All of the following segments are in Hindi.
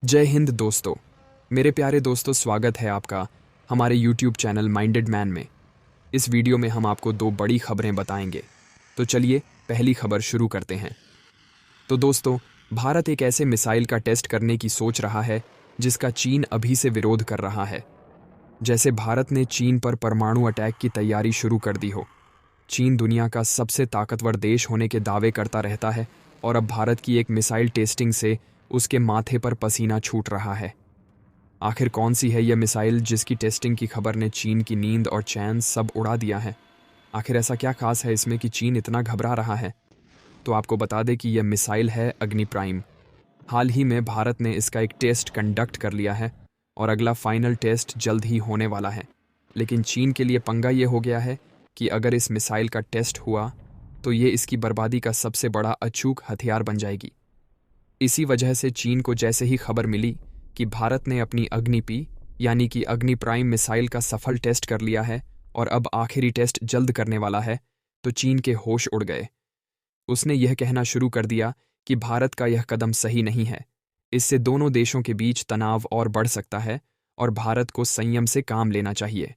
जय हिंद दोस्तों। मेरे प्यारे दोस्तों, स्वागत है आपका हमारे YouTube चैनल माइंडेड मैन में। इस वीडियो में हम आपको दो बड़ी खबरें बताएंगे। तो चलिए पहली खबर शुरू करते हैं। तो दोस्तों, भारत एक ऐसे मिसाइल का टेस्ट करने की सोच रहा है जिसका चीन अभी से विरोध कर रहा है। जैसे भारत ने चीन पर परमाणु अटैक की तैयारी शुरू कर दी हो। चीन दुनिया का सबसे ताकतवर देश होने के दावे करता रहता है और अब भारत की एक मिसाइल टेस्टिंग से उसके माथे पर पसीना छूट रहा है। आखिर कौन सी है यह मिसाइल जिसकी टेस्टिंग की खबर ने चीन की नींद और चैन सब उड़ा दिया है? आखिर ऐसा क्या खास है इसमें कि चीन इतना घबरा रहा है? तो आपको बता दें कि यह मिसाइल है अग्नि प्राइम। हाल ही में भारत ने इसका एक टेस्ट कंडक्ट कर लिया है और अगला फाइनल टेस्ट जल्द ही होने वाला है। लेकिन चीन के लिए पंगा ये हो गया है कि अगर इस मिसाइल का टेस्ट हुआ तो ये इसकी बर्बादी का सबसे बड़ा अचूक हथियार बन जाएगी। इसी वजह से चीन को जैसे ही खबर मिली कि भारत ने अपनी अग्नि-पी यानी कि अग्नि प्राइम मिसाइल का सफल टेस्ट कर लिया है और अब आखिरी टेस्ट जल्द करने वाला है, तो चीन के होश उड़ गए। उसने यह कहना शुरू कर दिया कि भारत का यह कदम सही नहीं है। इससे दोनों देशों के बीच तनाव और बढ़ सकता है और भारत को संयम से काम लेना चाहिए।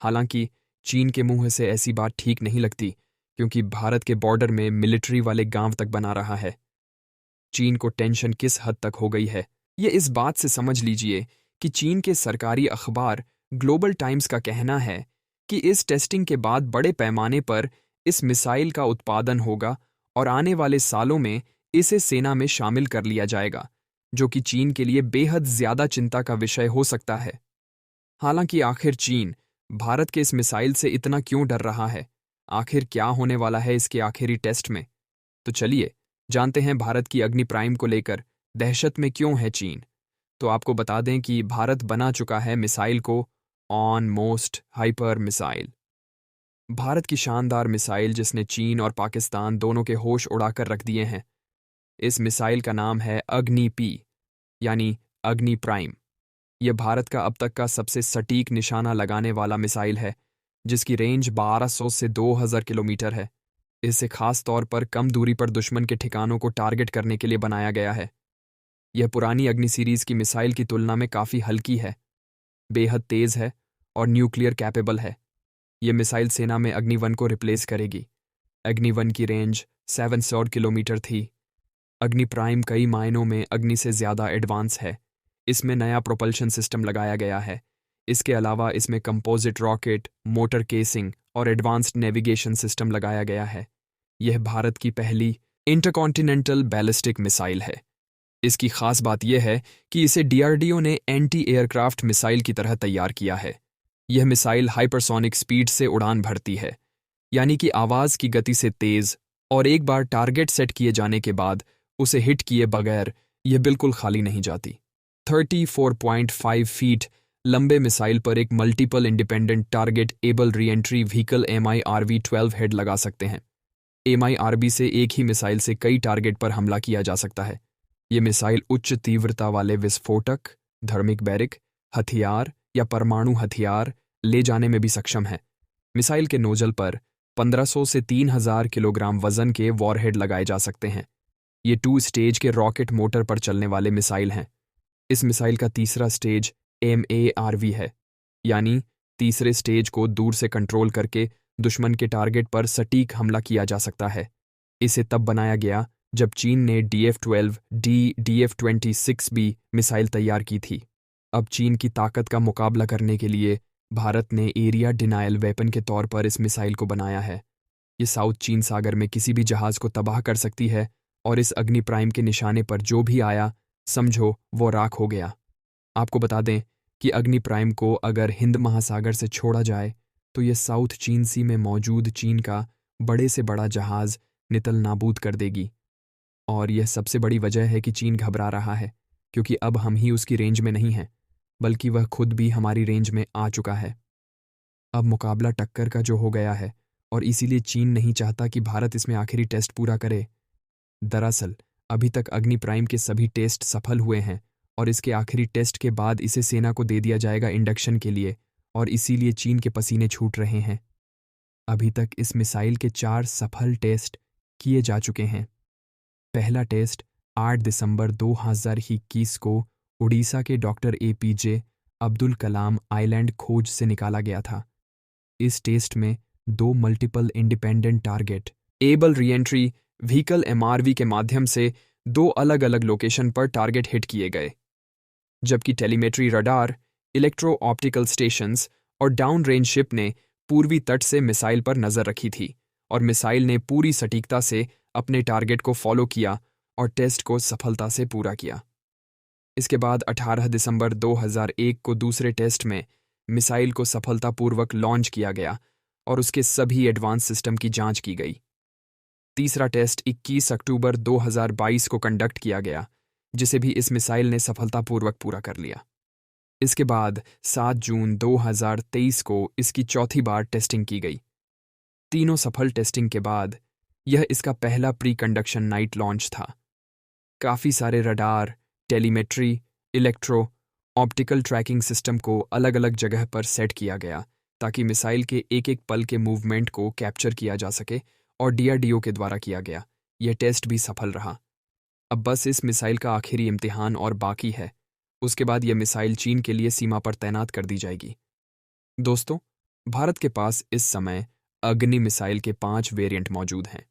हालांकि चीन के मुंह से ऐसी बात ठीक नहीं लगती, क्योंकि भारत के बॉर्डर में मिलिट्री वाले गांव तक बना रहा है। चीन को टेंशन किस हद तक हो गई है, ये इस बात से समझ लीजिए कि चीन के सरकारी अखबार ग्लोबल टाइम्स का कहना है कि इस टेस्टिंग के बाद बड़े पैमाने पर इस मिसाइल का उत्पादन होगा और आने वाले सालों में इसे सेना में शामिल कर लिया जाएगा, जो कि चीन के लिए बेहद ज्यादा चिंता का विषय हो सकता है। हालांकि आखिर चीन भारत के इस मिसाइल से इतना क्यों डर रहा है? आखिर क्या होने वाला है इसके आखिरी टेस्ट में? तो चलिए जानते हैं भारत की अग्नि प्राइम को लेकर दहशत में क्यों है चीन। तो आपको बता दें कि भारत बना चुका है मिसाइल को on most hyper missile. Bharat की शानदार मिसाइल जिसने चीन और पाकिस्तान दोनों के होश उड़ाकर रख दिए हैं। इस मिसाइल का नाम है अग्नि-पी यानी अग्नि प्राइम। यह भारत का अब तक का सबसे सटीक निशाना लगाने वाला मिसाइल है, जिसकी रेंज 1200 से 2000 किलोमीटर है। इसे खास तौर पर कम दूरी पर दुश्मन के ठिकानों को टारगेट करने के लिए बनाया गया है। यह पुरानी अग्नि सीरीज की मिसाइल की तुलना में काफ़ी हल्की है, बेहद तेज है और न्यूक्लियर कैपेबल है। यह मिसाइल सेना में अग्नि-1 को रिप्लेस करेगी। अग्नि-1 की रेंज 700 किलोमीटर थी। अग्नि प्राइम कई मायनों में अग्नि से ज़्यादा एडवांस है। इसमें नया प्रोपल्शन सिस्टम लगाया गया है। इसके अलावा इसमें कंपोजिट रॉकेट, मोटर केसिंग और एडवांस्ड नेविगेशन सिस्टम लगाया गया है। यह भारत की पहली इंटरकॉन्टिनेंटल बैलिस्टिक मिसाइल है। इसकी खास बात यह है कि इसे डीआरडीओ ने एंटी एयरक्राफ्ट मिसाइल की तरह तैयार किया है। यह मिसाइल हाइपरसोनिक स्पीड से उड़ान भरती है, यानी कि आवाज़ की गति से तेज़, और एक बार टारगेट सेट किए जाने के बाद उसे हिट किए बगैर यह बिल्कुल खाली नहीं जाती। 34.5 फीट लंबे मिसाइल पर एक multiple independent target able re entry vehicle MIRV-12 head लगा सकते हैं। MIRV से एक ही मिसाइल से कई टारगेट पर हमला किया जा सकता है। ये मिसाइल उच्च तीव्रता वाले विस्फोटक, धर्मिक बैरिक हथियार या परमाणु हथियार ले जाने में भी सक्षम है। मिसाइल के नोजल पर 1500 से 3000 किलोग्राम वजन के वॉरहेड लगाए जा सकते हैं। ये 2 स्टेज के रॉकेट मोटर पर चलने वाले मिसाइल हैं। इस मिसाइल का तीसरा स्टेज MARV है, यानी तीसरे स्टेज को दूर से कंट्रोल करके दुश्मन के टारगेट पर सटीक हमला किया जा सकता है। इसे तब बनाया गया जब चीन ने DF-12D, DF-26B मिसाइल तैयार की थी। अब चीन की ताकत का मुकाबला करने के लिए भारत ने एरिया डिनायल वेपन के तौर पर इस मिसाइल को बनाया है। ये साउथ चीन सागर में किसी भी जहाज को तबाह कर सकती है और इस अग्नि प्राइम के निशाने पर जो भी आया, समझो वो राख हो गया। आपको बता दें कि अग्नि प्राइम को अगर हिंद महासागर से छोड़ा जाए तो यह साउथ चीन सी में मौजूद चीन का बड़े से बड़ा जहाज नितल नाबूद कर देगी। और यह सबसे बड़ी वजह है कि चीन घबरा रहा है, क्योंकि अब हम ही उसकी रेंज में नहीं हैं, बल्कि वह खुद भी हमारी रेंज में आ चुका है। अब मुकाबला टक्कर का जो हो गया है, और इसीलिए चीन नहीं चाहता कि भारत इसमें आखिरी टेस्ट पूरा करे। दरअसल अभी तक अग्नि प्राइम के सभी टेस्ट सफल हुए हैं और इसके आखिरी टेस्ट के बाद इसे सेना को दे दिया जाएगा इंडक्शन के लिए, और इसीलिए चीन के पसीने छूट रहे हैं। अभी तक इस मिसाइल के 4 सफल टेस्ट किए जा चुके हैं। पहला टेस्ट 8 दिसंबर 2021 को उड़ीसा के doctor APJ Abdul Kalam island खोज से निकाला गया था। इस टेस्ट में 2 multiple independent target able re-entry vehicle MRV के माध्यम से 2 अलग अलग लोकेशन पर टारगेट हिट किए गए, जबकि telemetry radar, electro optical stations और डाउन रेंज शिप ने पूर्वी तट से मिसाइल पर नजर रखी थी और मिसाइल ने पूरी सटीकता से अपने टारगेट को फॉलो किया और टेस्ट को सफलता से पूरा किया। इसके बाद 18 दिसंबर 2001 को दूसरे टेस्ट में मिसाइल को सफलतापूर्वक लॉन्च किया गया और उसके सभी एडवांस सिस्टम की जांच की गई। तीसरा टेस्ट 21 अक्टूबर 2022 को कंडक्ट किया गया, जिसे भी इस मिसाइल ने सफलतापूर्वक पूरा कर लिया। इसके बाद 7 जून 2023 को इसकी चौथी बार टेस्टिंग की गई। तीनों सफल टेस्टिंग के बाद यह इसका पहला प्री कंडक्शन नाइट लॉन्च था। काफ़ी सारे radar, telemetry, electro optical tracking system को अलग अलग जगह पर सेट किया गया ताकि मिसाइल के एक एक पल के मूवमेंट को कैप्चर किया जा सके और DRDO के द्वारा किया गया। यह टेस्ट भी सफल रहा। अब बस इस मिसाइल का आखिरी इम्तिहान और बाकी है। उसके बाद यह मिसाइल चीन के लिए सीमा पर तैनात कर दी जाएगी। दोस्तों, भारत के पास इस समय अग्नि मिसाइल के 5 वेरिएंट मौजूद हैं।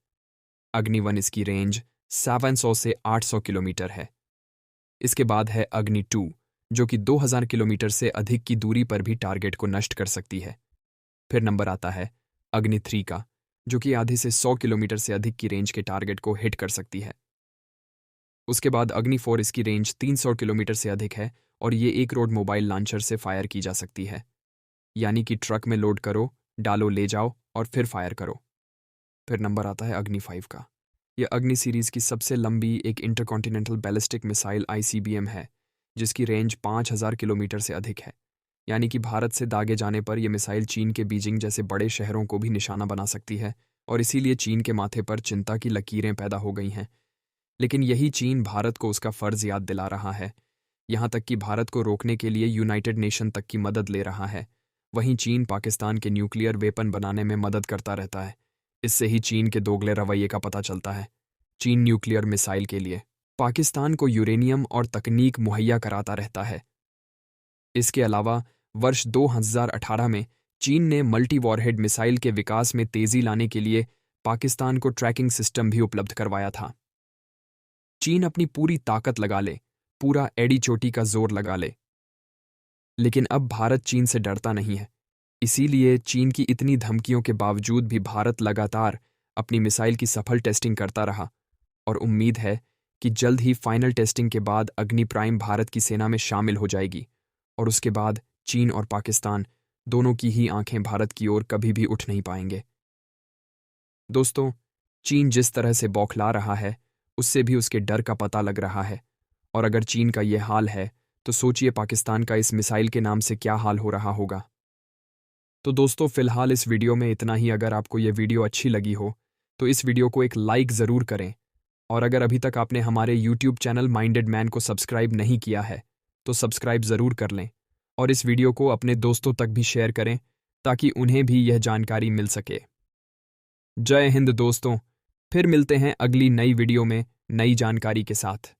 अग्नि 1 इसकी रेंज 700 से 800 किलोमीटर है। इसके बाद है अग्नि 2, जो कि 2000 किलोमीटर से अधिक की दूरी पर भी टारगेट को नष्ट कर सकती है। फिर नंबर आता है अग्नि 3 का, जो कि आधे से 100 किलोमीटर से अधिक की रेंज के टारगेट को हिट कर सकती है। उसके बाद अग्नि 4 इसकी रेंज 300 किलोमीटर से अधिक है और ये एक रोड मोबाइल लॉन्चर से फायर की जा सकती है, यानी कि ट्रक में लोड करो, डालो, ले जाओ और फिर फायर करो। फिर नंबर आता है अग्नि 5 का। यह अग्नि सीरीज की सबसे लंबी एक इंटरकॉन्टिनेंटल बैलिस्टिक मिसाइल ICBM है, जिसकी रेंज 5000 किलोमीटर से अधिक है, यानी कि भारत से दागे जाने पर यह मिसाइल चीन के बीजिंग जैसे बड़े शहरों को भी निशाना बना सकती है और इसीलिए चीन के माथे पर चिंता की लकीरें पैदा हो गई हैं। लेकिन यही चीन भारत को उसका फर्ज याद दिला रहा है, यहाँ तक कि भारत को रोकने के लिए यूनाइटेड नेशन तक की मदद ले रहा है। वहीं चीन पाकिस्तान के न्यूक्लियर वेपन बनाने में मदद करता रहता है। इससे ही चीन के दोगले रवैये का पता चलता है। चीन न्यूक्लियर मिसाइल के लिए पाकिस्तान को यूरेनियम और तकनीक मुहैया कराता रहता है। इसके अलावा वर्ष 2018 में चीन ने मल्टी वॉरहेड मिसाइल के विकास में तेजी लाने के लिए पाकिस्तान को ट्रैकिंग सिस्टम भी उपलब्ध करवाया था। चीन अपनी पूरी ताकत लगा ले, पूरा एड़ी चोटी का जोर लगा ले, लेकिन अब भारत चीन से डरता नहीं है। इसीलिए चीन की इतनी धमकियों के बावजूद भी भारत लगातार अपनी मिसाइल की सफल टेस्टिंग करता रहा और उम्मीद है कि जल्द ही फाइनल टेस्टिंग के बाद अग्नि प्राइम भारत की सेना में शामिल हो जाएगी और उसके बाद चीन और पाकिस्तान दोनों की ही आंखें भारत की ओर कभी भी उठ नहीं पाएंगे। दोस्तों, चीन जिस तरह से बौखला रहा है, उससे भी उसके डर का पता लग रहा है और अगर चीन का यह हाल है तो सोचिए पाकिस्तान का इस मिसाइल के नाम से क्या हाल हो रहा होगा। तो दोस्तों, फिलहाल इस वीडियो में इतना ही। अगर आपको यह वीडियो अच्छी लगी हो तो इस वीडियो को एक लाइक ज़रूर करें और अगर अभी तक आपने हमारे YouTube चैनल माइंडेड मैन को सब्सक्राइब नहीं किया है तो सब्सक्राइब ज़रूर कर लें और इस वीडियो को अपने दोस्तों तक भी शेयर करें ताकि उन्हें भी यह जानकारी मिल सके। जय हिंद दोस्तों, फिर मिलते हैं अगली नई वीडियो में नई जानकारी के साथ।